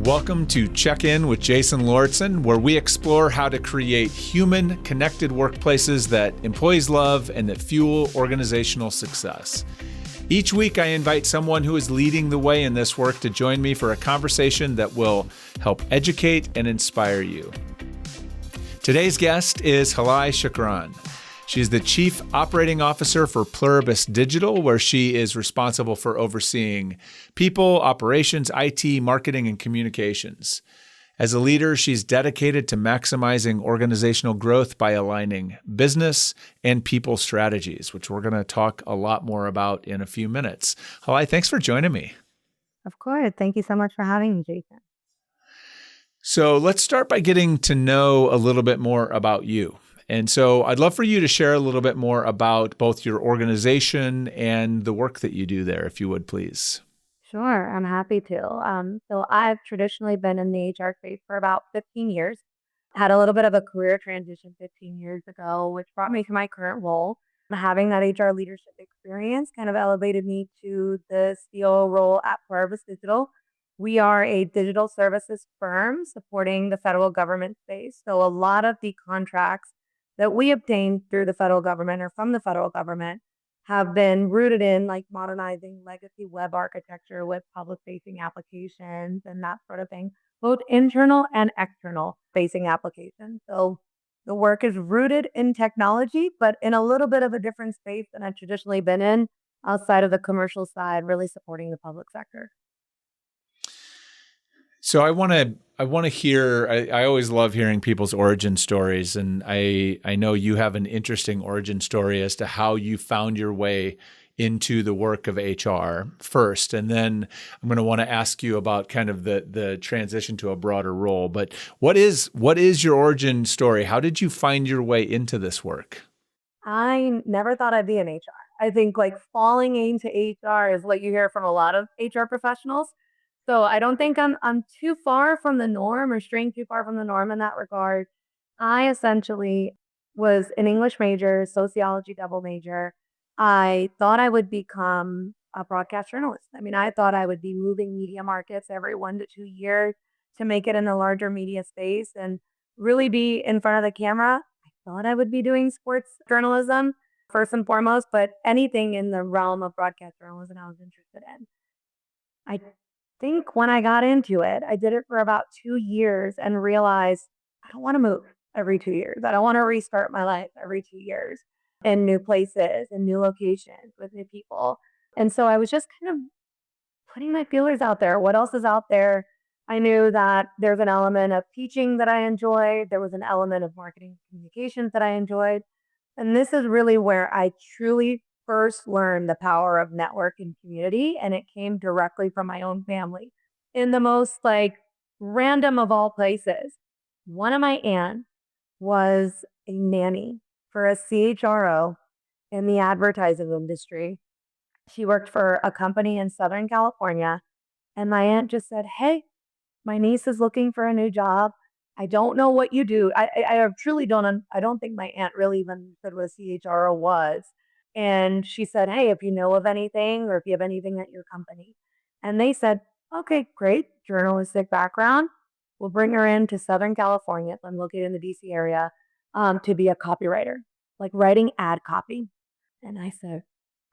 Welcome to Check In with Jason Lauritsen, where we explore how to create human, connected workplaces that employees love and that fuel organizational success. Each week, I invite someone who is leading the way in this work to join me for a conversation that will help educate and inspire you. Today's guest is Halai Shukran. She's the Chief Operating Officer for Pluribus Digital, where she is responsible for overseeing people, operations, IT, marketing, and communications. As a leader, she's dedicated to maximizing organizational growth by aligning business and people strategies, which we're going to talk a lot more about in a few minutes. Halai, thanks for joining me. Of course. Thank you so much for having me, Jason. So let's start by getting to know a little bit more about you. And so I'd love for you to share a little bit more about both your organization and the work that you do there, if you would, please. Sure, I'm happy to. So I've traditionally been in the HR space for about 15 years. Had a little bit of a career transition 15 years ago, which brought me to my current role. Having that HR leadership experience kind of elevated me to the CEO role at Pluribus Digital. We are a digital services firm supporting the federal government space. So a lot of the contracts that we obtain through the federal government or from the federal government have been rooted in like modernizing legacy web architecture with public-facing applications and that sort of thing, both internal and external facing applications. So the work is rooted in technology, but in a little bit of a different space than I've traditionally been in outside of the commercial side, really supporting the public sector. So I want to hear, I always love hearing people's origin stories. And I know you have an interesting origin story as to how you found your way into the work of HR first. And then I'm going to want to ask you about kind of the transition to a broader role. But what is your origin story? How did you find your way into this work? I never thought I'd be in HR. I think like falling into HR is what you hear from a lot of HR professionals. So I don't think I'm too far from the norm or straying too far from the norm in that regard. I essentially was an English major, sociology double major. I thought I would become a broadcast journalist. I mean, I thought I would be moving media markets every 1 to 2 years to make it in the larger media space and really be in front of the camera. I thought I would be doing sports journalism first and foremost, but anything in the realm of broadcast journalism I was interested in. I think when I got into it, I did it for about 2 years and realized I don't want to move every 2 years. I don't want to restart my life every 2 years in new places and new locations with new people. And so I was just kind of putting my feelers out there. What else is out there? I knew that there's an element of teaching that I enjoyed. There was an element of marketing communications that I enjoyed. And this is really where I truly first learned the power of network and community, and it came directly from my own family in the most like random of all places. One of my aunts was a nanny for a CHRO in the advertising industry. She worked for a company in Southern California, and my aunt just said, "Hey, my niece is looking for a new job. I don't know what you do." I truly don't. I don't think my aunt really even said what a CHRO was. And she said, "Hey, if you know of anything or if you have anything at your company." And they said, "Okay, great. Journalistic background. We'll bring her into Southern California. I'm located in the DC area to be a copywriter, like writing ad copy." And I said,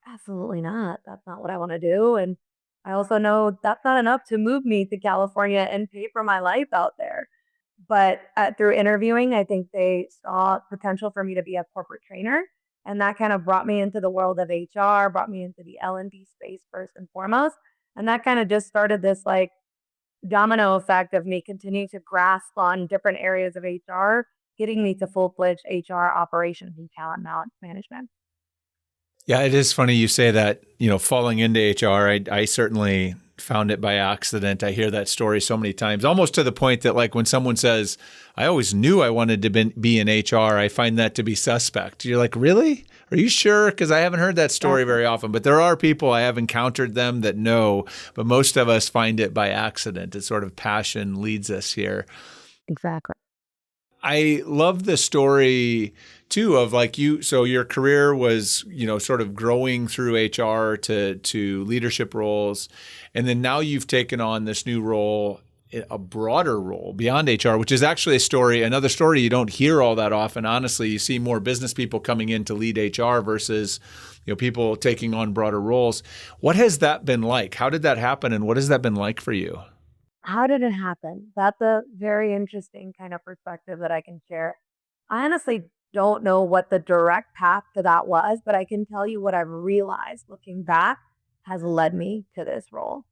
"Absolutely not. That's not what I want to do." And I also know that's not enough to move me to California and pay for my life out there. But through interviewing, I think they saw potential for me to be a corporate trainer. And that kind of brought me into the world of HR, brought me into the L&D space first and foremost. And that kind of just started this like domino effect of me continuing to grasp on different areas of HR, getting me to full-fledged HR operations and talent management. Yeah, it is funny you say that, falling into HR. I certainly found it by accident. I hear that story so many times, almost to the point that like when someone says, "I always knew I wanted to be in HR," I find that to be suspect. You're like, really? Are you sure? Because I haven't heard that story very often. But there are people, I have encountered them that know, but most of us find it by accident. It's sort of passion leads us here. Exactly. I love the story too of like so your career was, sort of growing through HR to leadership roles. And then now you've taken on this new role a broader role beyond HR, which is actually another story you don't hear all that often. Honestly, you see more business people coming in to lead HR versus, people taking on broader roles. What has that been like? How did that happen? And what has that been like for you? How did it happen? That's a very interesting kind of perspective that I can share. I honestly don't know what the direct path to that was, but I can tell you what I've realized looking back has led me to this role.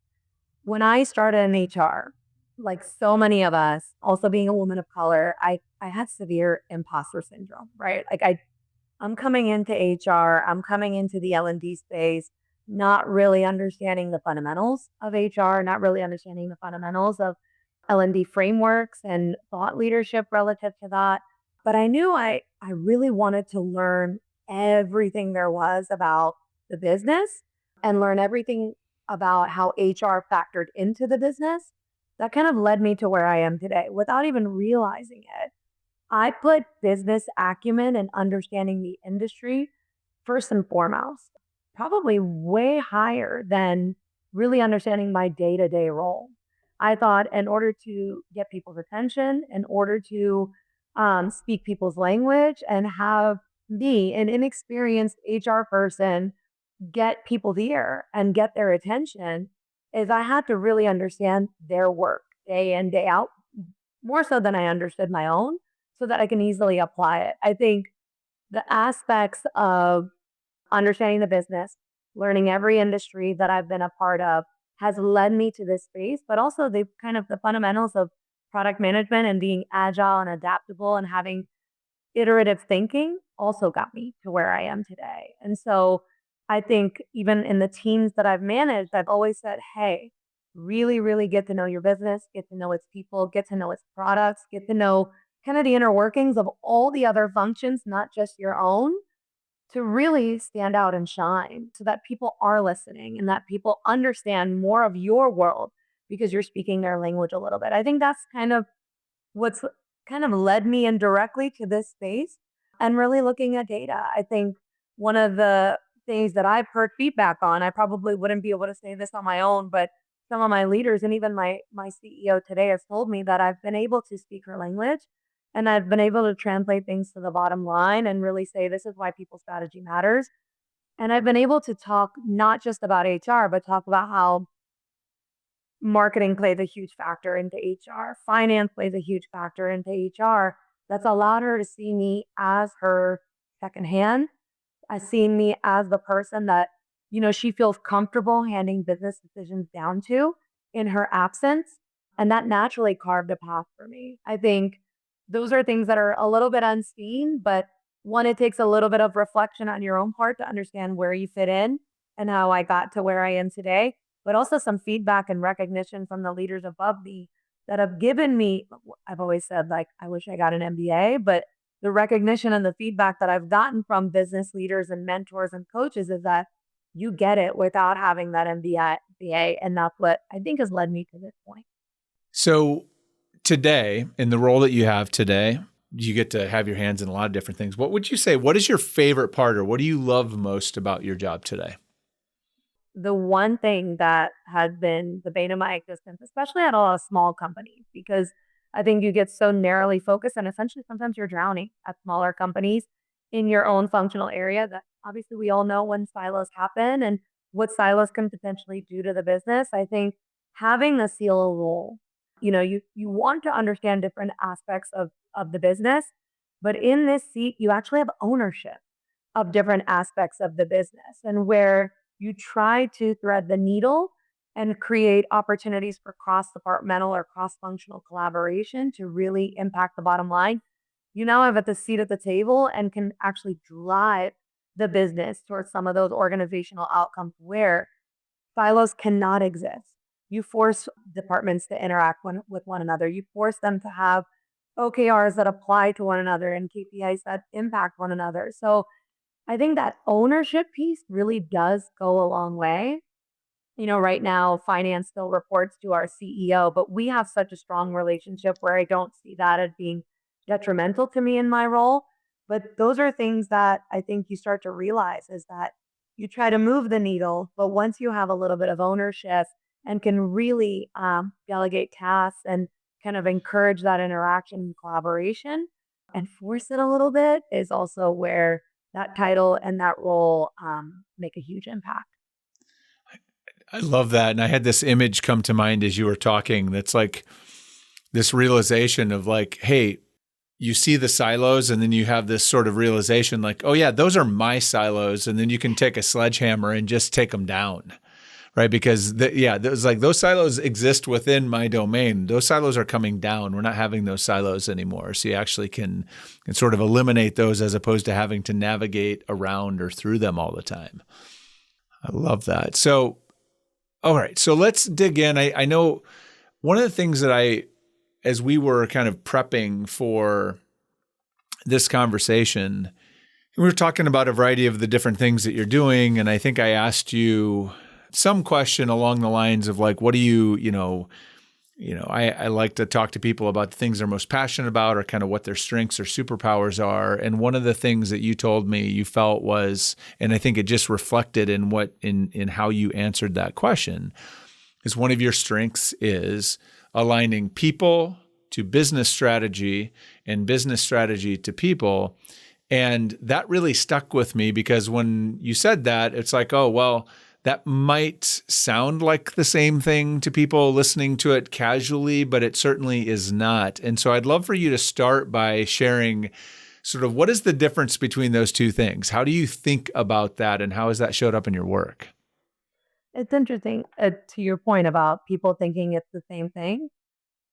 When I started in HR, like so many of us, also being a woman of color, I had severe imposter syndrome, right? I'm coming into HR, I'm coming into the L&D space, not really understanding the fundamentals of HR, not really understanding the fundamentals of L&D frameworks and thought leadership relative to that. But I knew I really wanted to learn everything there was about the business and learn everything about how HR factored into the business. That kind of led me to where I am today without even realizing it. I put business acumen and understanding the industry first and foremost, probably way higher than really understanding my day to day role. I thought in order to get people's attention, in order to speak people's language and have me, an inexperienced HR person, get people's ear and get their attention, is I had to really understand their work day in, day out, more so than I understood my own, so that I can easily apply it. I think the aspects of understanding the business, learning every industry that I've been a part of has led me to this space, but also the kind of the fundamentals of product management and being agile and adaptable and having iterative thinking also got me to where I am today. And so I think even in the teams that I've managed, I've always said, hey, really, really get to know your business, get to know its people, get to know its products, get to know kind of the inner workings of all the other functions, not just your own, to really stand out and shine so that people are listening and that people understand more of your world because you're speaking their language a little bit. I think that's kind of what's kind of led me indirectly to this space and really looking at data. I think one of the things that I've heard feedback on, I probably wouldn't be able to say this on my own, but some of my leaders and even my CEO today has told me that I've been able to speak her language and I've been able to translate things to the bottom line and really say this is why people strategy matters. And I've been able to talk not just about HR, but talk about how marketing plays a huge factor into HR. Finance plays a huge factor into HR. That's allowed her to see me as her second hand. I see me as the person that, she feels comfortable handing business decisions down to in her absence. And that naturally carved a path for me. I think those are things that are a little bit unseen, but one, it takes a little bit of reflection on your own part to understand where you fit in and how I got to where I am today, but also some feedback and recognition from the leaders above me that have given me, I've always said, like, I wish I got an MBA, but the recognition and the feedback that I've gotten from business leaders and mentors and coaches is that you get it without having that MBA. And that's what I think has led me to this point. So today, in the role that you have today, you get to have your hands in a lot of different things. What would you say? What is your favorite part, or what do you love most about your job today? The one thing that has been the bane of my existence, especially at a lot of small companies, because I think you get so narrowly focused and essentially sometimes you're drowning at smaller companies in your own functional area that obviously we all know when silos happen and what silos can potentially do to the business. I think having the CLO role, you want to understand different aspects of the business, but in this seat, you actually have ownership of different aspects of the business and where you try to thread the needle and create opportunities for cross departmental or cross functional collaboration to really impact the bottom line. You now have at the seat at the table and can actually drive the business towards some of those organizational outcomes where silos cannot exist. You force departments to interact with one another. You force them to have OKRs that apply to one another and KPIs that impact one another. So I think that ownership piece really does go a long way. Right now, finance still reports to our CEO, but we have such a strong relationship where I don't see that as being detrimental to me in my role. But those are things that I think you start to realize is that you try to move the needle, but once you have a little bit of ownership and can really delegate tasks and kind of encourage that interaction and collaboration and force it a little bit is also where that title and that role make a huge impact. I love that. And I had this image come to mind as you were talking that's like this realization of like, hey, you see the silos and then you have this sort of realization like, oh yeah, those are my silos. And then you can take a sledgehammer and just take them down, right? Because those silos exist within my domain. Those silos are coming down. We're not having those silos anymore. So you actually can sort of eliminate those as opposed to having to navigate around or through them all the time. I love that. So, all right. So let's dig in. I know one of the things that as we were kind of prepping for this conversation, we were talking about a variety of the different things that you're doing. And I think I asked you some question along the lines of like, what do I like to talk to people about the things they're most passionate about or kind of what their strengths or superpowers are. And one of the things that you told me you felt was, and I think it just reflected in how you answered that question, is one of your strengths is aligning people to business strategy and business strategy to people. And that really stuck with me because when you said that, it's like, oh, well, that might sound like the same thing to people listening to it casually, but it certainly is not. And so I'd love for you to start by sharing sort of what is the difference between those two things? How do you think about that and how has that showed up in your work? It's interesting to your point about people thinking it's the same thing.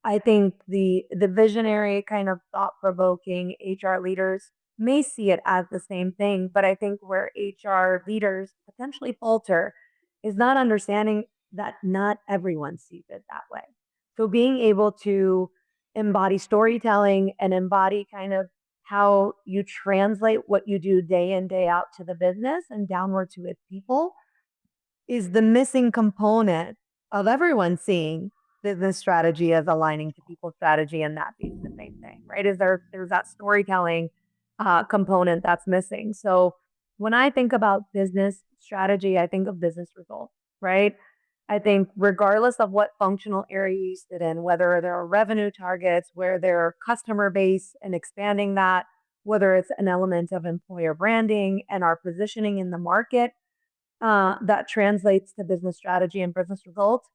I think the visionary kind of thought-provoking HR leaders may see it as the same thing, but I think where HR leaders potentially falter is not understanding that not everyone sees it that way. So being able to embody storytelling and embody kind of how you translate what you do day in, day out to the business and downward to its people is the missing component of everyone seeing business strategy as aligning to people strategy and that being the same thing, right? There's that storytelling component that's missing. So when I think about business strategy, I think of business results, right? I think regardless of what functional area you sit in, whether there are revenue targets, where there are customer base and expanding that, whether it's an element of employer branding and our positioning in the market, that translates to business strategy and business results,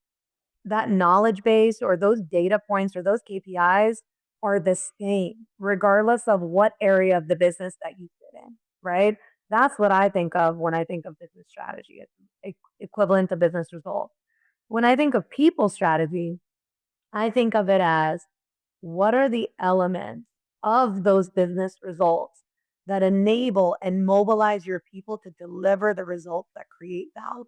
that knowledge base or those data points or those KPIs are the same, regardless of what area of the business that you sit in, right? That's what I think of when I think of business strategy. It's equivalent to business results. When I think of people strategy, I think of it as what are the elements of those business results that enable and mobilize your people to deliver the results that create value,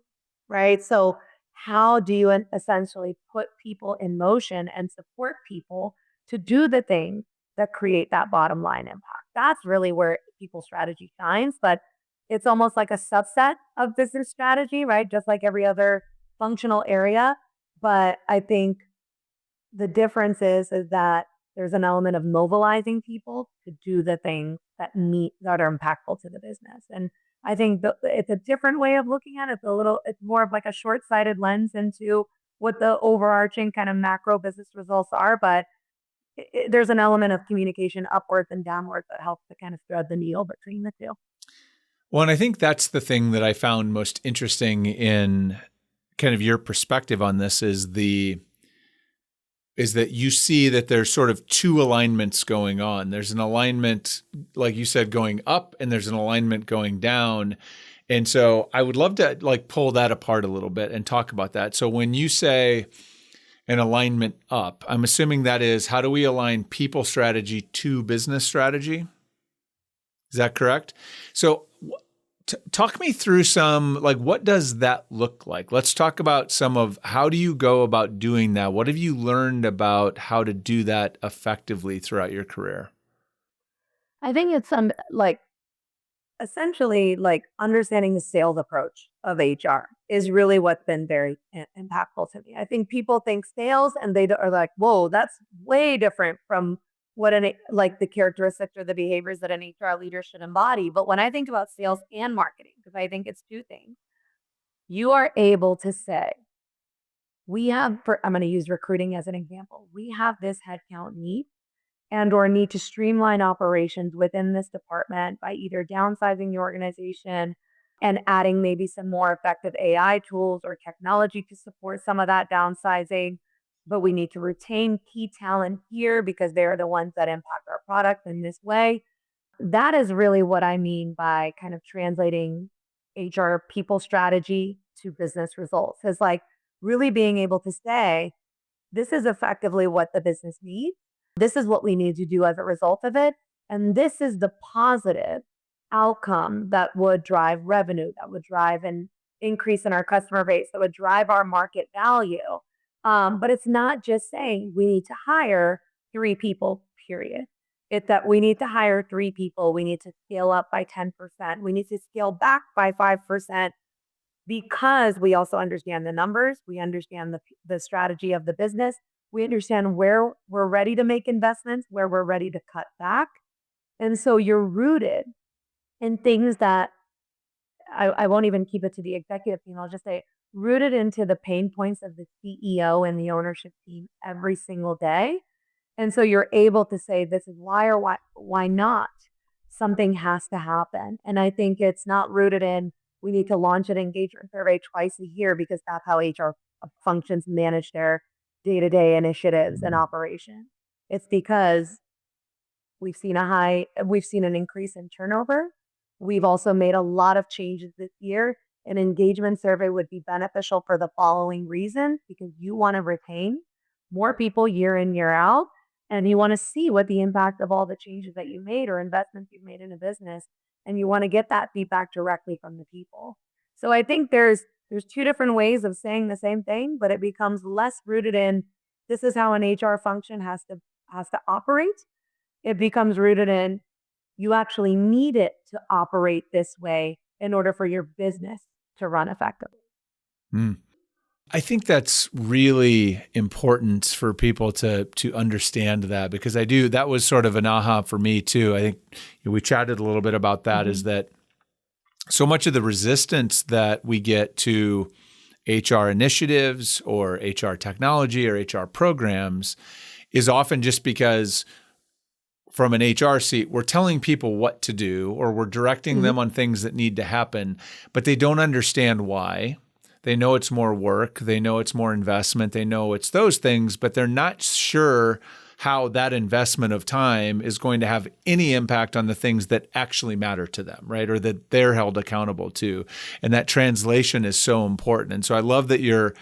right? So, how do you essentially put people in motion and support people to do the things that create that bottom line impact? That's really where people strategy shines, but it's almost like a subset of business strategy, right? Just like every other functional area. But I think the difference is that there's an element of mobilizing people to do the things that are impactful to the business. And I think it's a different way of looking at it. It's more of like a short-sighted lens into what the overarching kind of macro business results are. But there's an element of communication upwards and downwards that helps to kind of thread the needle between the two. Well, and I think that's the thing that I found most interesting in kind of your perspective on this is that you see that there's sort of two alignments going on. There's an alignment, like you said, going up, and there's an alignment going down. And so I would love to like pull that apart a little bit and talk about that. So when you say an alignment up, I'm assuming that is how do we align people strategy to business strategy? Is that correct? So talk me through some, like, what does that look like? Let's talk about some of how do you go about doing that? What have you learned about how to do that effectively throughout your career? I think it's like essentially like understanding the sales approach of HR is really what's been very impactful to me. I think people think sales and are like, whoa, that's way different from what like the characteristics or the behaviors that an HR leader should embody. But when I think about sales and marketing, because I think it's two things, you are able to say, I'm going to use recruiting as an example. We have this headcount need and or need to streamline operations within this department by either downsizing the organization and adding maybe some more effective AI tools or technology to support some of that downsizing. But we need to retain key talent here because they're the ones that impact our product in this way. That is really what I mean by kind of translating HR people strategy to business results. Is like really being able to say, this is effectively what the business needs. This is what we need to do as a result of it. And this is the positive outcome that would drive revenue, that would drive an increase in our customer base, that would drive our market value. But it's not just saying we need to hire 3 people, period. It's that we need to hire 3 people. We need to scale up by 10%. We need to scale back by 5%. Because we also understand the numbers, we understand the strategy of the business, we understand where we're ready to make investments, where we're ready to cut back. And so you're rooted in things that I won't even keep it to the executive team. I'll just say rooted into the pain points of the CEO and the ownership team every single day. And so you're able to say, this is why or why not something has to happen. And I think it's not rooted in, we need to launch an engagement survey twice a year because that's how HR functions manage their day-to-day initiatives and operations. It's because we've seen an increase in turnover. We've also made a lot of changes this year. An engagement survey would be beneficial for the following reasons, because you want to retain more people year in, year out, and you want to see what the impact of all the changes that you made or investments you've made in a business, and you want to get that feedback directly from the people. So I think there's 2 different ways of saying the same thing, but it becomes less rooted in, this is how an HR function has to operate. It becomes rooted in, you actually need it to operate this way in order for your business to run effectively. I think that's really important for people to understand that, because that was sort of an aha for me too. I think we chatted a little bit about that, is that so much of the resistance that we get to HR initiatives or HR technology or HR programs is often just because from an HR seat, we're telling people what to do, or we're directing them on things that need to happen, but they don't understand why. They know it's more work. They know it's more investment. They know it's those things, but they're not sure how that investment of time is going to have any impact on the things that actually matter to them, right? Or that they're held accountable to. And that translation is so important. And so I love that you're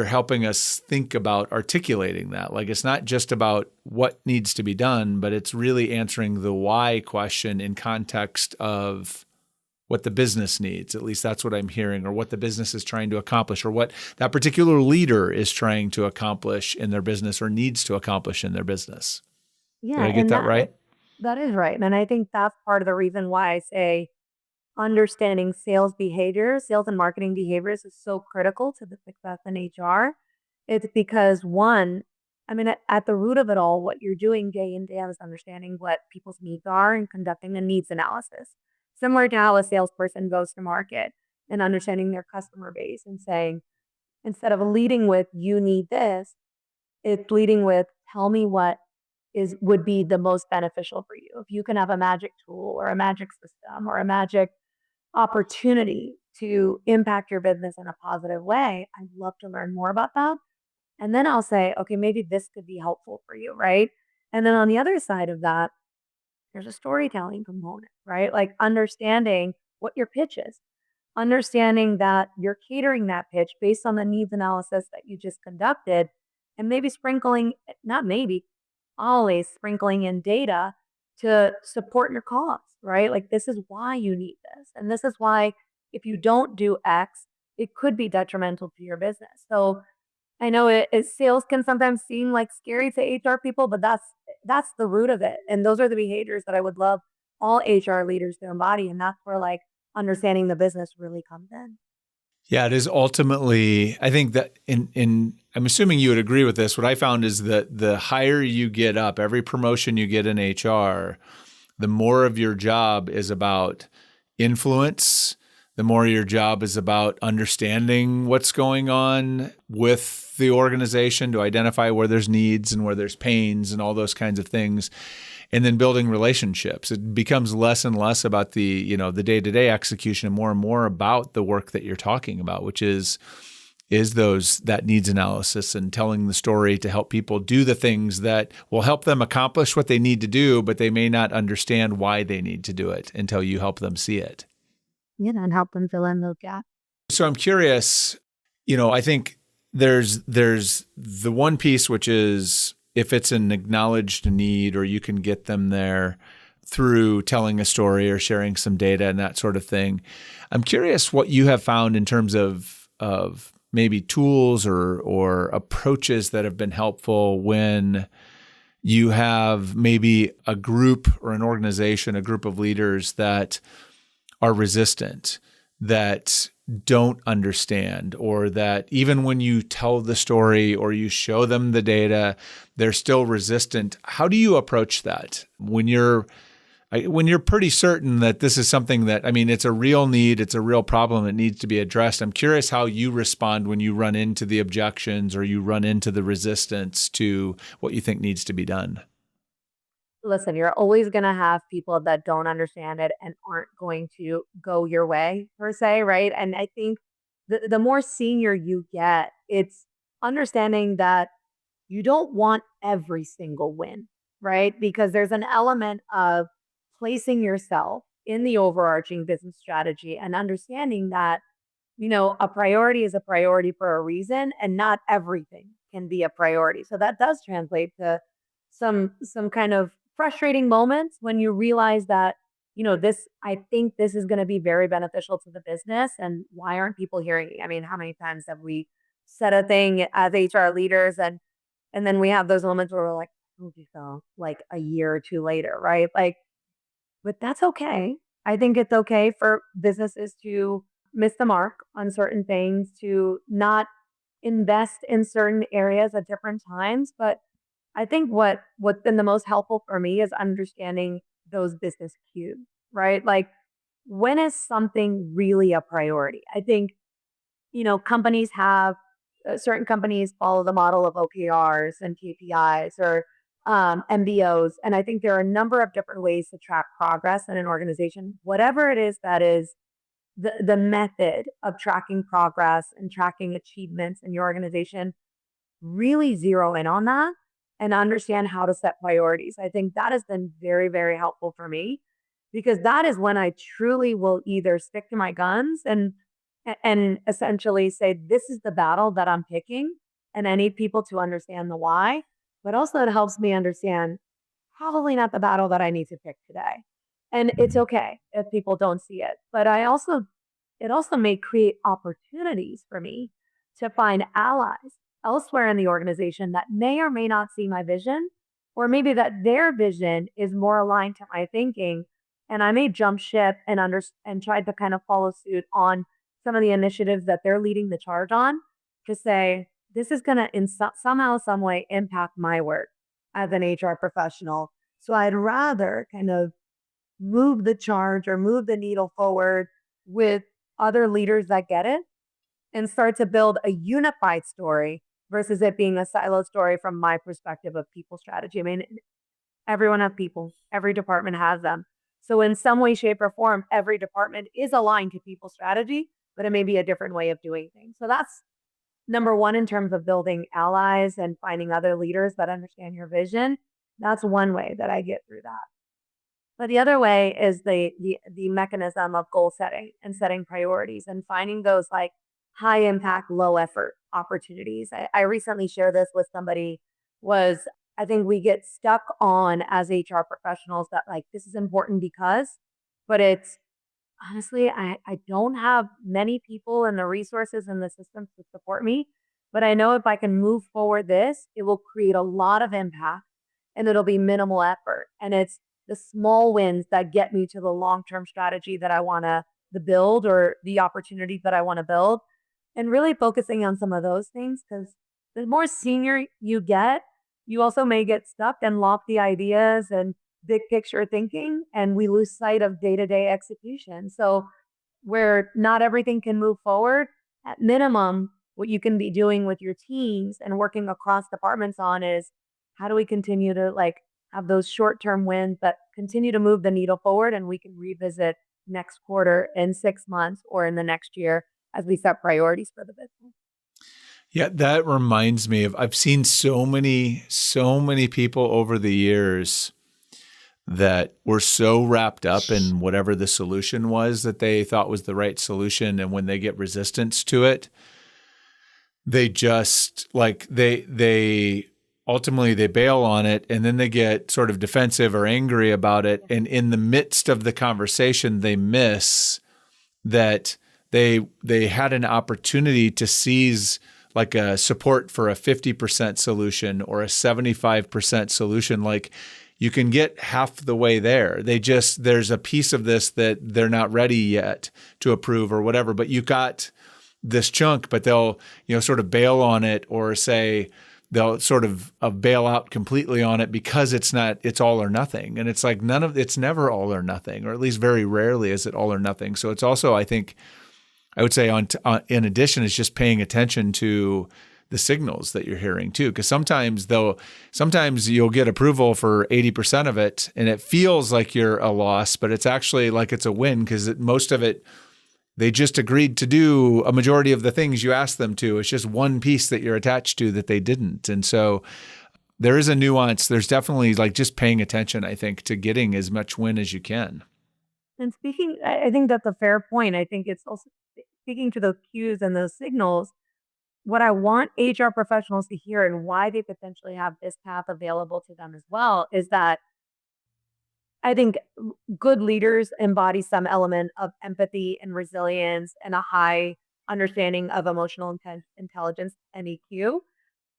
helping us think about articulating that. Like, it's not just about what needs to be done, but it's really answering the why question in context of what the business needs. At least that's what I'm hearing, or what the business is trying to accomplish, or what that particular leader is trying to accomplish in their business or needs to accomplish in their business. Yeah. Did I get that right? That is right. And I think that's part of the reason why I say understanding sales and marketing behaviors is so critical to the success in HR. It's because at the root of it all, what you're doing day in, day out is understanding what people's needs are and conducting a needs analysis. Similar to how a salesperson goes to market and understanding their customer base and saying, instead of leading with, you need this, it's leading with, tell me what would be the most beneficial for you. If you can have a magic tool or a magic system or a magic opportunity to impact your business in a positive way, I'd love to learn more about that. And then I'll say, okay, maybe this could be helpful for you, right? And then on the other side of that, there's a storytelling component, right? Like understanding what your pitch is, understanding that you're catering that pitch based on the needs analysis that you just conducted, and maybe always sprinkling in data to support your cause, right? Like, this is why you need this. And this is why if you don't do X, it could be detrimental to your business. So I know sales can sometimes seem like scary to HR people, but that's the root of it. And those are the behaviors that I would love all HR leaders to embody. And that's where like understanding the business really comes in. Yeah, it is ultimately, I think that I'm assuming you would agree with this. What I found is that the higher you get up, every promotion you get in HR, the more of your job is about influence, the more your job is about understanding what's going on with the organization to identify where there's needs and where there's pains and all those kinds of things. And then building relationships. It becomes less and less about the day-to-day execution and more about the work that you're talking about, which is that needs analysis and telling the story to help people do the things that will help them accomplish what they need to do, but they may not understand why they need to do it until you help them see it. Yeah, and help them fill in those gaps. So I'm curious, I think there's the one piece, which is if it's an acknowledged need or you can get them there through telling a story or sharing some data and that sort of thing. I'm curious what you have found in terms of maybe tools or approaches that have been helpful when you have maybe a group or an organization, a group of leaders that are resistant, that don't understand, or that even when you tell the story or you show them the data, they're still resistant. How do you approach that when you're pretty certain that this is something that, it's a real need, it's a real problem, it needs to be addressed? I'm curious how you respond when you run into the objections or you run into the resistance to what you think needs to be done. Listen, you're always going to have people that don't understand it and aren't going to go your way, per se, right? And I think the more senior you get, it's understanding that you don't want every single win, right? Because there's an element of placing yourself in the overarching business strategy and understanding that, a priority is a priority for a reason, and not everything can be a priority. So that does translate to some kind of frustrating moments when you realize that, I think this is going to be very beneficial to the business, and why aren't people hearing it? How many times have we said a thing as HR leaders and then we have those moments where we're like, I told you so, like a year or two later, right? But that's okay. I think it's okay for businesses to miss the mark on certain things, to not invest in certain areas at different times. But I think what's been the most helpful for me is understanding those business cues, right? Like, when is something really a priority? I think, companies have certain companies follow the model of OKRs and KPIs or MBOs. And I think there are a number of different ways to track progress in an organization, whatever it is that is the method of tracking progress and tracking achievements in your organization. Really zero in on that and understand how to set priorities. I think that has been very, very helpful for me, because that is when I truly will either stick to my guns and essentially say, this is the battle that I'm picking, and I need people to understand the why. But also it helps me understand probably not the battle that I need to pick today. And it's okay if people don't see it. But it also may create opportunities for me to find allies elsewhere in the organization that may or may not see my vision, or maybe that their vision is more aligned to my thinking. And I may jump ship and try to kind of follow suit on some of the initiatives that they're leading the charge on, to say, this is going to somehow, some way impact my work as an HR professional. So I'd rather kind of move the charge or move the needle forward with other leaders that get it and start to build a unified story versus it being a siloed story from my perspective of people strategy. Everyone has people, every department has them. So in some way, shape, or form, every department is aligned to people strategy, but it may be a different way of doing things. So that's number one in terms of building allies and finding other leaders that understand your vision. That's one way that I get through that. But the other way is the mechanism of goal setting and setting priorities and finding those like high impact, low effort opportunities. I recently shared this with somebody. I think we get stuck on as HR professionals that like, this is important because, but it's honestly, I don't have many people and the resources and the systems to support me. But I know if I can move forward this, it will create a lot of impact and it'll be minimal effort. And it's the small wins that get me to the long-term strategy that I want to build, or the opportunity that I want to build, and really focusing on some of those things. Because the more senior you get, you also may get stuck in lofty ideas and big picture thinking, and we lose sight of day-to-day execution. So where not everything can move forward, at minimum, what you can be doing with your teams and working across departments on is how do we continue to like have those short-term wins that continue to move the needle forward, and we can revisit next quarter in 6 months or in the next year as we set priorities for the business. Yeah, that reminds me of I've seen so many people over the years that were so wrapped up in whatever the solution was that they thought was the right solution. And when they get resistance to it, they just like they ultimately they bail on it, and then they get sort of defensive or angry about it. And in the midst of the conversation, they miss that they had an opportunity to seize like a support for a 50% solution or a 75% solution. Like you can get half the way there. There's a piece of this that they're not ready yet to approve or whatever, but you got this chunk, but they'll, sort of bail on it or say they'll sort of bail out completely on it because it's all or nothing. And it's like it's never all or nothing, or at least very rarely is it all or nothing. So it's also, I think, I would say in addition, it's just paying attention to the signals that you're hearing too. Because sometimes you'll get approval for 80% of it and it feels like you're a loss, but it's actually like it's a win because most of it, they just agreed to do a majority of the things you asked them to. It's just one piece that you're attached to that they didn't. And so there is a nuance. There's definitely like just paying attention, I think, to getting as much win as you can. And I think that's a fair point. I think it's also speaking to those cues and those signals. What I want HR professionals to hear and why they potentially have this path available to them as well is that I think good leaders embody some element of empathy and resilience and a high understanding of emotional intelligence and EQ.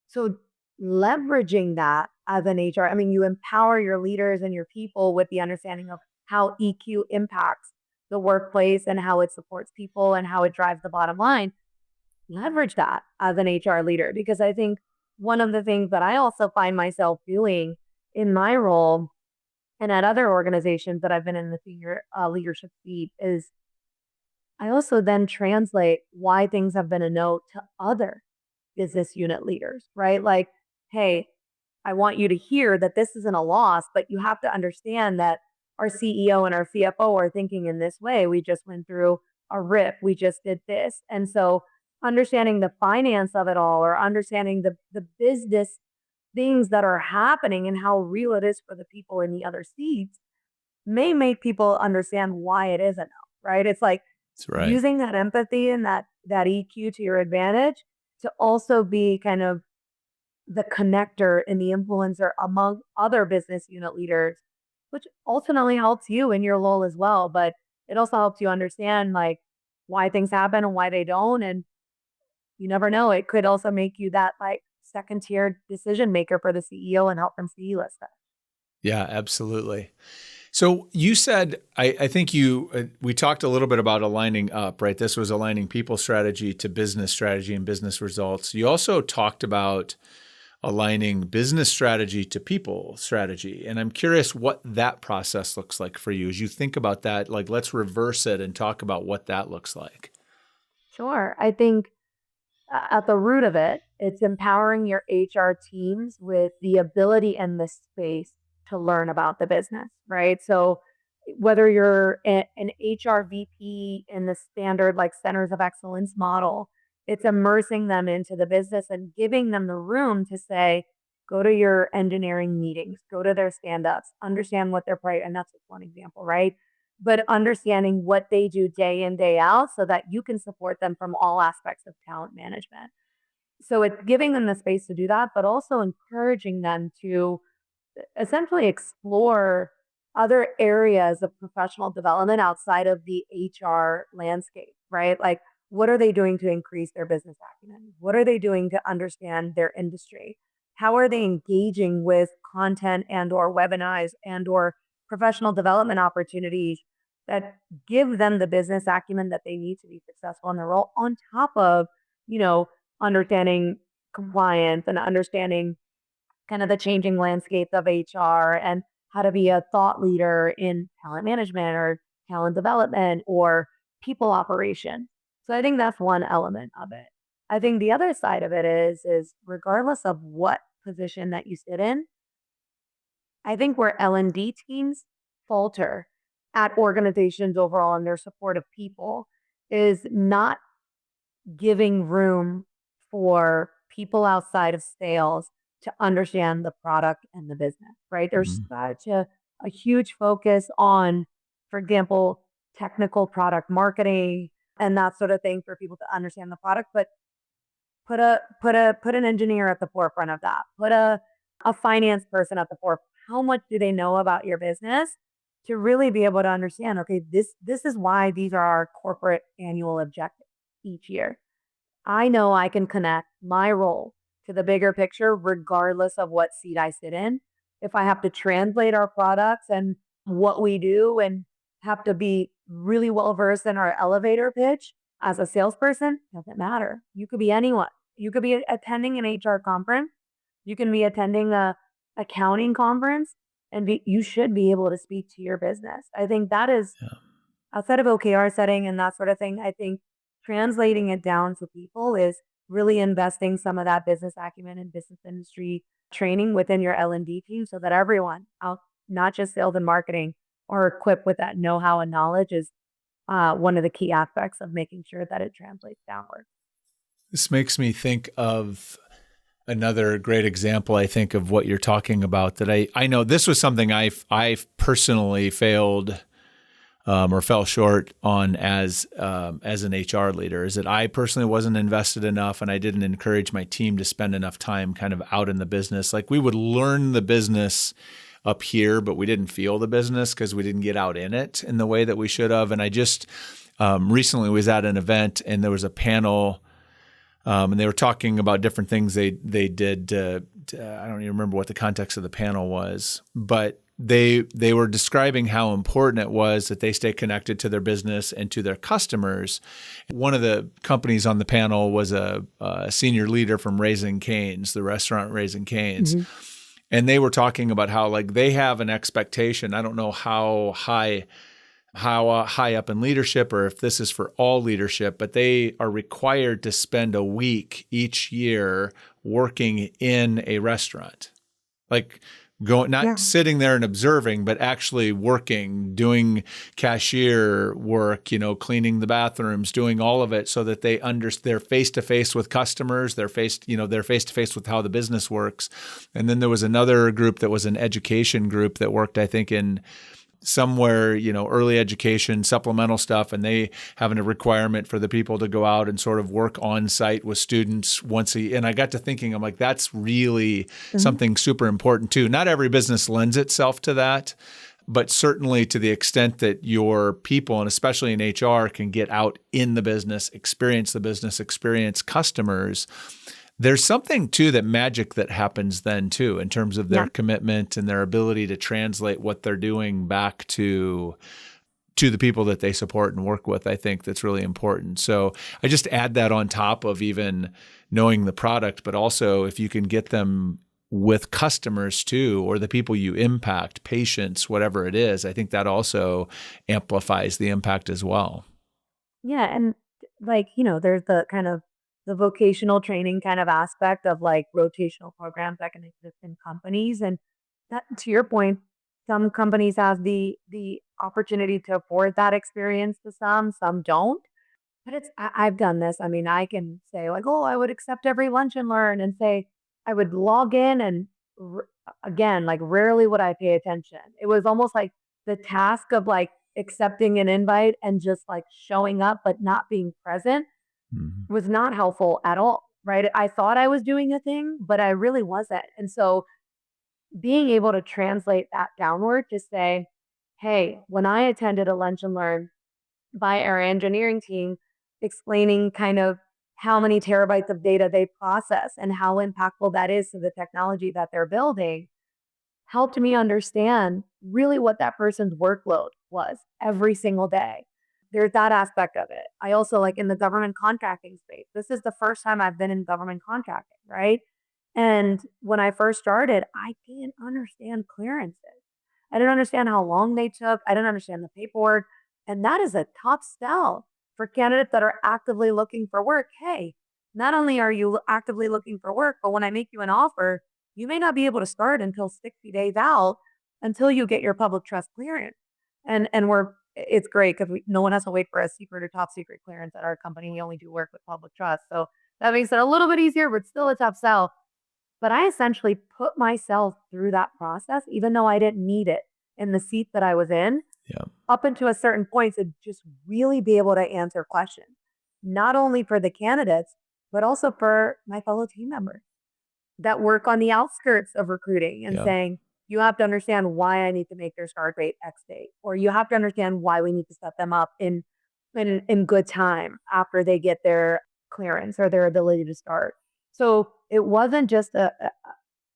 So leveraging that as an HR, I mean, you empower your leaders and your people with the understanding of how EQ impacts the workplace and how it supports people and how it drives the bottom line. Leverage that as an HR leader, because I think one of the things that I also find myself doing in my role and at other organizations that I've been in the senior leadership seat is I also then translate why things have been a no to other business unit leaders, right? Like, hey, I want you to hear that this isn't a loss, but you have to understand that our CEO and our CFO are thinking in this way. We just went through a RIP, we just did this. And so understanding the finance of it all or understanding the business things that are happening and how real it is for the people in the other seats may make people understand why it isn't no, right? It's like That's right. Using that empathy and that EQ to your advantage to also be kind of the connector and the influencer among other business unit leaders, which ultimately helps you in your role as well. But it also helps you understand like why things happen and why they don't. And you never know. It could also make you that like second tier decision maker for the CEO and help them see list that. Yeah, absolutely. So you said, I think we talked a little bit about aligning up, right? This was aligning people strategy to business strategy and business results. You also talked about aligning business strategy to people strategy. And I'm curious what that process looks like for you as you think about that. Like, let's reverse it and talk about what that looks like. Sure. I think at the root of it, it's empowering your HR teams with the ability and the space to learn about the business, right? So whether you're an HR VP in the standard like centers of excellence model, it's immersing them into the business and giving them the room to say, go to your engineering meetings, go to their stand-ups, understand what they're and that's just one example, right? But understanding what they do day in, day out so that you can support them from all aspects of talent management. So it's giving them the space to do that, but also encouraging them to essentially explore other areas of professional development outside of the HR landscape, right? Like, what are they doing to increase their business acumen? What are they doing to understand their industry? How are they engaging with content and or webinars and or professional development opportunities that give them the business acumen that they need to be successful in their role on top of, understanding compliance and understanding kind of the changing landscape of HR and how to be a thought leader in talent management or talent development or people operation. So I think that's one element of it. I think the other side of it is regardless of what position that you sit in, I think where L&D teams falter at organizations overall in their support of people is not giving room for people outside of sales to understand the product and the business, right? There's such a huge focus on, for example, technical product marketing and that sort of thing for people to understand the product, but put an engineer at the forefront of that. Put a finance person at the forefront. How much do they know about your business to really be able to understand, okay, this is why these are our corporate annual objectives each year. I know I can connect my role to the bigger picture regardless of what seat I sit in. If I have to translate our products and what we do and have to be really well versed in our elevator pitch as a salesperson, doesn't matter. You could be anyone. You could be attending an HR conference. You can be attending a accounting conference, and you should be able to speak to your business. I think that is outside of OKR setting and that sort of thing. I think translating it down to people is really investing some of that business acumen and business industry training within your L&D team so that everyone out, not just sales and marketing, are equipped with that know-how and knowledge is one of the key aspects of making sure that it translates downward. This makes me think of another great example, I think, of what you're talking about that I know this was something I've personally failed or fell short on as an HR leader, is that I personally wasn't invested enough and I didn't encourage my team to spend enough time kind of out in the business. Like we would learn the business up here, but we didn't feel the business because we didn't get out in it in the way that we should have. And I just recently was at an event and there was a panel and they were talking about different things they did. I don't even remember what the context of the panel was, but they were describing how important it was that they stay connected to their business and to their customers. One of the companies on the panel was a senior leader from Raising Cane's, the restaurant Raising Cane's. Mm-hmm. And they were talking about how like they have an expectation. I don't know how high up in leadership or if this is for all leadership, but they are required to spend a week each year working in a restaurant. Like sitting there and observing, but actually working, doing cashier work, cleaning the bathrooms, doing all of it so that they're face to face with customers, they're face to face with how the business works. And then there was another group that was an education group that worked, I think, in somewhere, early education, supplemental stuff, and they have a requirement for the people to go out and sort of work on site with students and I got to thinking, I'm like, that's really something super important too. Not every business lends itself to that, but certainly to the extent that your people, and especially in HR, can get out in the business, experience customers, there's something too, that magic that happens then too, in terms of their commitment and their ability to translate what they're doing back to the people that they support and work with. I think that's really important. So I just add that on top of even knowing the product, but also if you can get them with customers too, or the people you impact, patients, whatever it is, I think that also amplifies the impact as well. Yeah. And there's the kind of the vocational training kind of aspect of like rotational programs that can exist in companies. And that, to your point, some companies have the opportunity to afford that experience to some don't. But I've done this. I mean, I can say like, oh, I would accept every lunch and learn, and say I would log in and again, like rarely would I pay attention. It was almost like the task of like accepting an invite and just like showing up, but not being present was not helpful at all, right? I thought I was doing a thing, but I really wasn't. And so being able to translate that downward to say, hey, when I attended a lunch and learn by our engineering team, explaining kind of how many terabytes of data they process and how impactful that is to the technology that they're building, helped me understand really what that person's workload was every single day. There's that aspect of it. I also like in the government contracting space. This is the first time I've been in government contracting, right? And when I first started, I didn't understand clearances. I didn't understand how long they took. I didn't understand the paperwork. And that is a tough sell for candidates that are actively looking for work, hey, not only are you actively looking for work, but when I make you an offer, you may not be able to start until 60 days out until you get your public trust clearance. And it's great because no one has to wait for a secret or top secret clearance at our company. We only do work with public trust. So that makes it a little bit easier, but still a tough sell. But I essentially put myself through that process, even though I didn't need it in the seat that I was in, Yeah. up into a certain point to just really be able to answer questions, not only for the candidates, but also for my fellow team members that work on the outskirts of recruiting and Yeah. saying, you have to understand why I need to make their start date X date, or you have to understand why we need to set them up in good time after they get their clearance or their ability to start. So it wasn't just a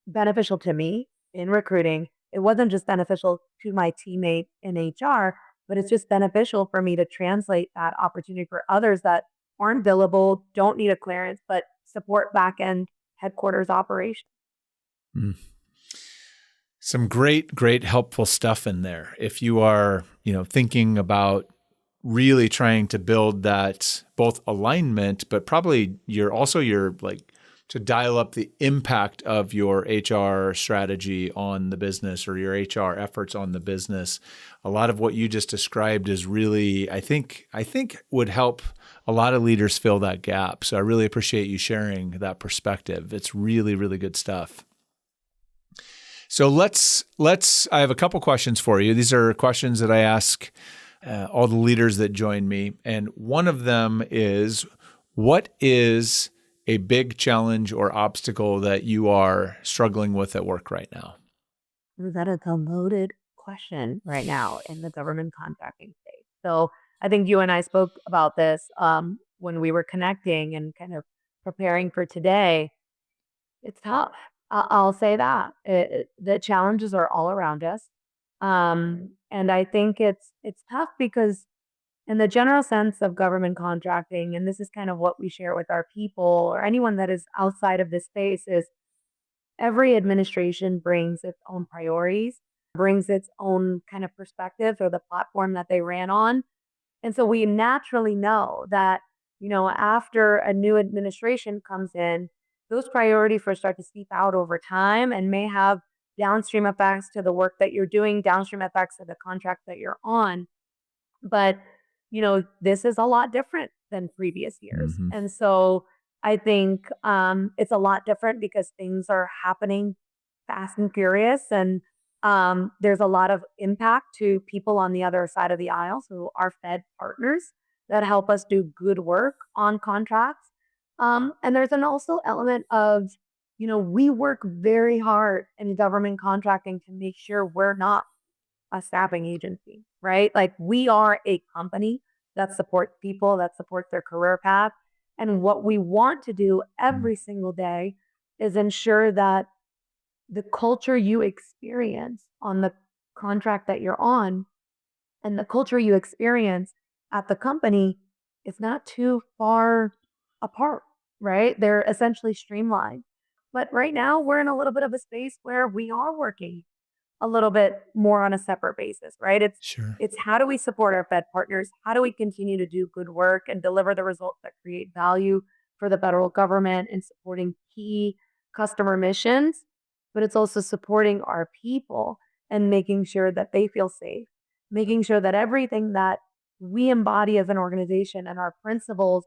beneficial to me in recruiting. It wasn't just beneficial to my teammate in HR, but it's just beneficial for me to translate that opportunity for others that aren't billable, don't need a clearance, but support back end headquarters operation. Mm. Some great helpful stuff in there. If you are, thinking about really trying to build that both alignment, but probably you're like to dial up the impact of your HR strategy on the business or your HR efforts on the business. A lot of what you just described is really, I think would help a lot of leaders fill that gap. So I really appreciate you sharing that perspective. It's really, really good stuff. So I have a couple questions for you. These are questions that I ask all the leaders that join me. And one of them is, what is a big challenge or obstacle that you are struggling with at work right now? That is a loaded question right now in the government contracting space. So I think you and I spoke about this when we were connecting and kind of preparing for today. It's tough. I'll say that. The challenges are all around us. And I think it's tough because in the general sense of government contracting, and this is kind of what we share with our people or anyone that is outside of this space, is every administration brings its own priorities, brings its own kind of perspective or the platform that they ran on. And so we naturally know that, after a new administration comes in, those priorities will start to seep out over time and may have downstream effects to the work that you're doing, downstream effects to the contract that you're on. But, this is a lot different than previous years. Mm-hmm. And so I think it's a lot different because things are happening fast and furious. And there's a lot of impact to people on the other side of the aisle. So our Fed partners that help us do good work on contracts. And there's an also element of, we work very hard in government contracting to make sure we're not a staffing agency, right? Like we are a company that supports people, that supports their career path. And what we want to do every single day is ensure that the culture you experience on the contract that you're on and the culture you experience at the company is not too far apart, right? They're essentially streamlined. But right now, we're in a little bit of a space where we are working a little bit more on a separate basis, right? It's Sure. it's how do we support our Fed partners? How do we continue to do good work and deliver the results that create value for the federal government and supporting key customer missions? But it's also supporting our people and making sure that they feel safe, making sure that everything that we embody as an organization and our principles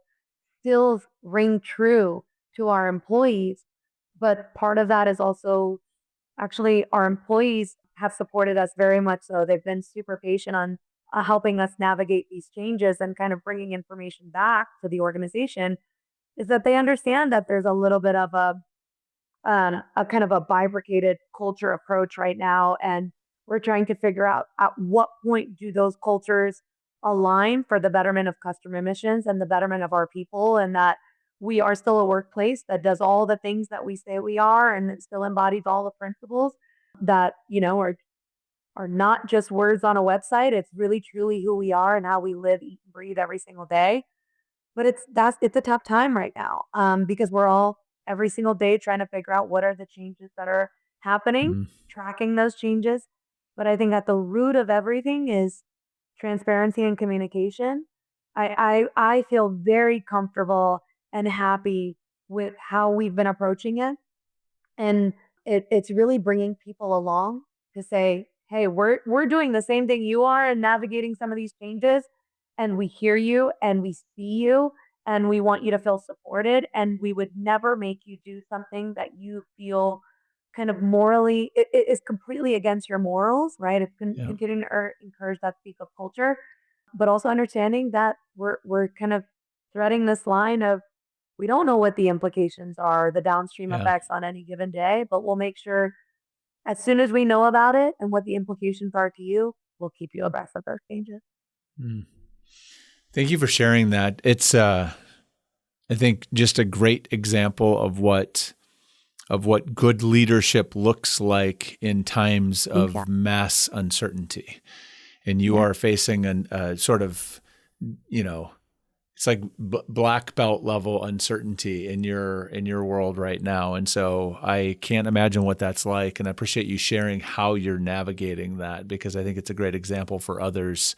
still ring true to our employees. But part of that is also actually, our employees have supported us very much so. They've been super patient on helping us navigate these changes and kind of bringing information back to the organization. Is that they understand that there's a little bit of a kind of a bifurcated culture approach right now, and we're trying to figure out at what point do those cultures align for the betterment of customer missions and the betterment of our people, and that we are still a workplace that does all the things that we say we are, and it still embodies all the principles that are not just words on a website. It's really truly who we are and how we live, eat, and breathe every single day. But it's a tough time right now, because we're all every single day trying to figure out what are the changes that are happening, Mm-hmm. tracking those changes. But I think at the root of everything is transparency and communication. I feel very comfortable and happy with how we've been approaching it. And it's really bringing people along to say, hey, we're doing the same thing you are and navigating some of these changes. And we hear you and we see you and we want you to feel supported. And we would never make you do something that you feel kind of morally, it is completely against your morals, right? It's Yeah. continuing to encourage that speak up culture, but also understanding that we're kind of threading this line of we don't know what the implications are, the downstream Yeah. effects on any given day, but we'll make sure as soon as we know about it and what the implications are to you, we'll keep you abreast of those changes. Mm. Thank you for sharing that. It's, I think, just a great example of what good leadership looks like in times of mass uncertainty. And you are facing a sort of, it's like black belt level uncertainty in your world right now. And so I can't imagine what that's like. And I appreciate you sharing how you're navigating that, because I think it's a great example for others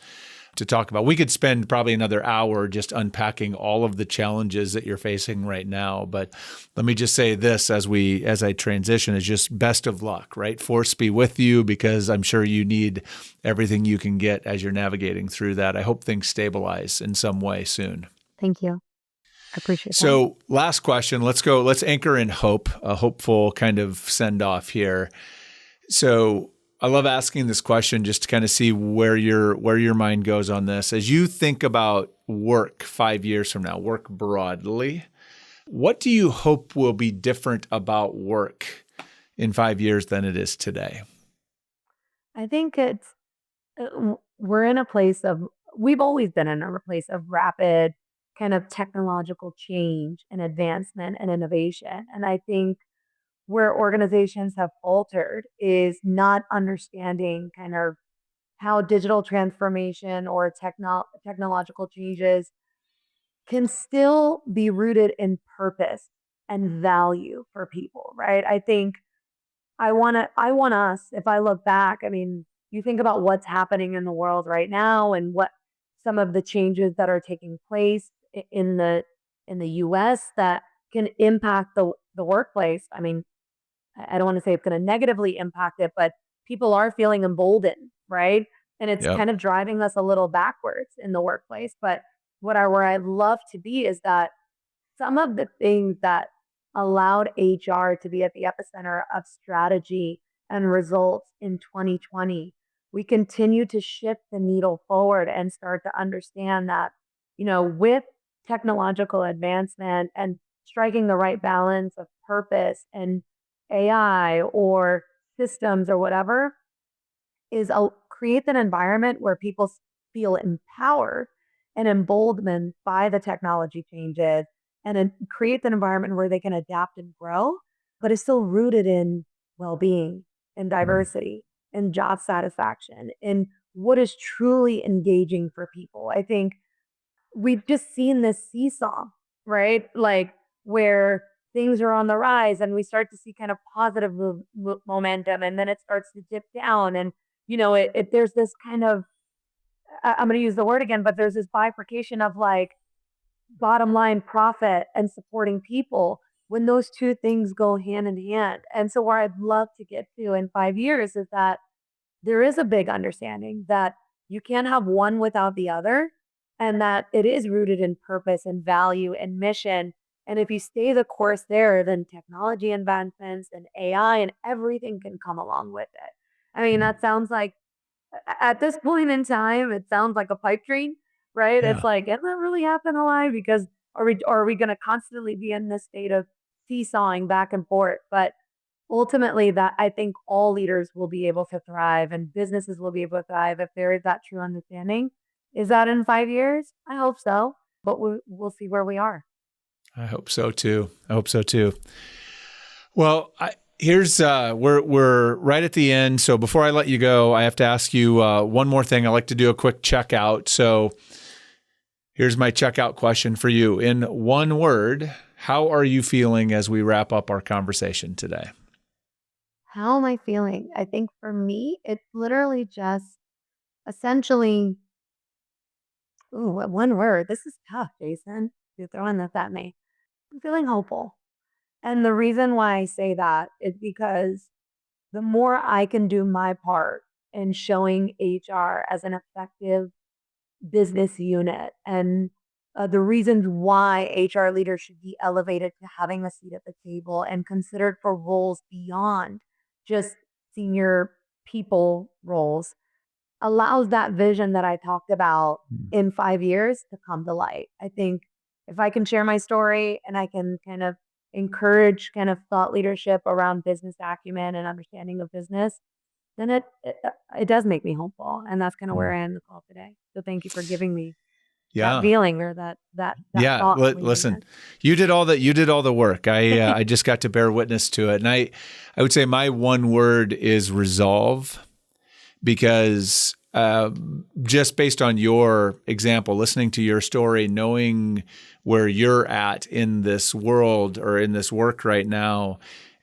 to talk about. We could spend probably another hour just unpacking all of the challenges that you're facing right now. But let me just say this as I transition, is just best of luck, right? Force be with you, because I'm sure you need everything you can get as you're navigating through that. I hope things stabilize in some way soon. Thank you. I appreciate that. So last question, let's anchor in hope, a hopeful kind of send off here. So I love asking this question just to kind of see where your mind goes on this. As you think about work 5 years from now, work broadly, what do you hope will be different about work in 5 years than it is today? I think we're in a place of, we've always been in a place of rapid kind of technological change and advancement and innovation. And I think where organizations have faltered is not understanding kind of how digital transformation or technological changes can still be rooted in purpose and value for people, right? I think I want us, if I look back, I mean, you think about what's happening in the world right now and what some of the changes that are taking place in the US that can impact the workplace. I mean, I don't want to say it's going to negatively impact it, but people are feeling emboldened, right? And it's Yep. kind of driving us a little backwards in the workplace. But where I'd love to be is that some of the things that allowed HR to be at the epicenter of strategy and results in 2020, we continue to shift the needle forward and start to understand that, with technological advancement and striking the right balance of purpose and AI or systems or whatever, creates an environment where people feel empowered and emboldened by the technology changes, and it creates an environment where they can adapt and grow, but it's still rooted in well-being and diversity and job satisfaction and what is truly engaging for people. I think we've just seen this seesaw, right? Like where things are on the rise and we start to see kind of positive momentum, and then it starts to dip down. And, there's this kind of, I'm going to use the word again, but there's this bifurcation of like bottom line profit and supporting people when those two things go hand in hand. And so where I'd love to get to in 5 years is that there is a big understanding that you can't have one without the other, and that it is rooted in purpose and value and mission. And if you stay the course there, then technology advancements and AI and everything can come along with it. I mean, that sounds like, at this point in time, it sounds like a pipe dream, right? Yeah. It's like, can that really happen alive? Because are we going to constantly be in this state of seesawing back and forth? But ultimately, that I think all leaders will be able to thrive and businesses will be able to thrive if there is that true understanding. Is that in 5 years? I hope so, but we'll see where we are. I hope so too. Well, here's we're right at the end. So before I let you go, I have to ask you one more thing. I like to do a quick checkout. So here's my checkout question for you. In one word, how are you feeling as we wrap up our conversation today? How am I feeling? I think for me, it's literally just essentially Ooh, one word. This is tough, Jason. You're throwing this at me. I'm feeling hopeful. And the reason why I say that is because the more I can do my part in showing HR as an effective business unit and the reasons why HR leaders should be elevated to having a seat at the table and considered for roles beyond just senior people roles allows that vision that I talked about in 5 years to come to light. I think if I can share my story and I can kind of encourage kind of thought leadership around business acumen and understanding of business, then it does make me hopeful. And that's kind of where I am in the call today. So thank you for giving me that Yeah. feeling or that Yeah, thought. leading listen, in. you did all the work. I just got to bear witness to it, and I would say my one word is resolve, because just based on your example, listening to your story, knowing where you're at in this world or in this work right now,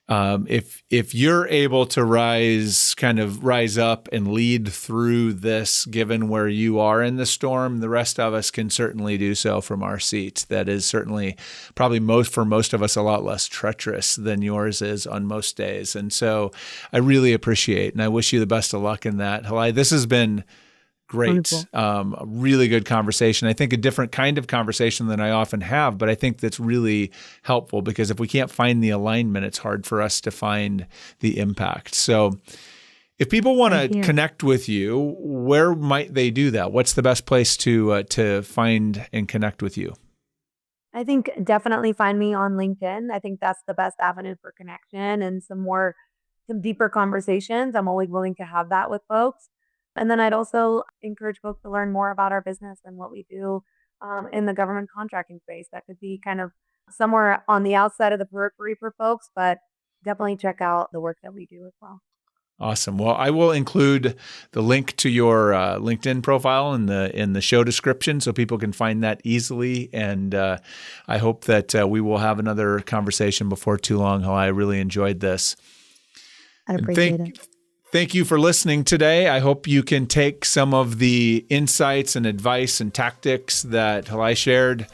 if you're able to rise up and lead through this, given where you are in the storm, the rest of us can certainly do so from our seats. That is certainly probably for most of us a lot less treacherous than yours is on most days. And so I really appreciate, and I wish you the best of luck in that. Halai, this has been great. A really good conversation. I think a different kind of conversation than I often have, but I think that's really helpful, because if we can't find the alignment, it's hard for us to find the impact. So if people want to connect with you, where might they do that? What's the best place to find and connect with you? I think definitely find me on LinkedIn. I think that's the best avenue for connection and some deeper conversations. I'm always willing to have that with folks. And then I'd also encourage folks to learn more about our business and what we do in the government contracting space. That could be kind of somewhere on the outside of the periphery for folks, but definitely check out the work that we do as well. Awesome. Well, I will include the link to your LinkedIn profile in the show description, so people can find that easily. And I hope that we will have another conversation before too long. I really enjoyed this. I appreciate it. Thank you for listening today. I hope you can take some of the insights and advice and tactics that Halai shared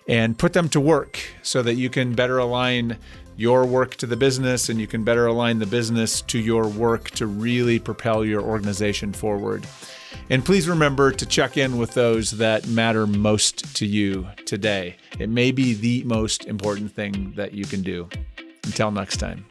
and put them to work so that you can better align your work to the business, and you can better align the business to your work to really propel your organization forward. And please remember to check in with those that matter most to you today. It may be the most important thing that you can do. Until next time.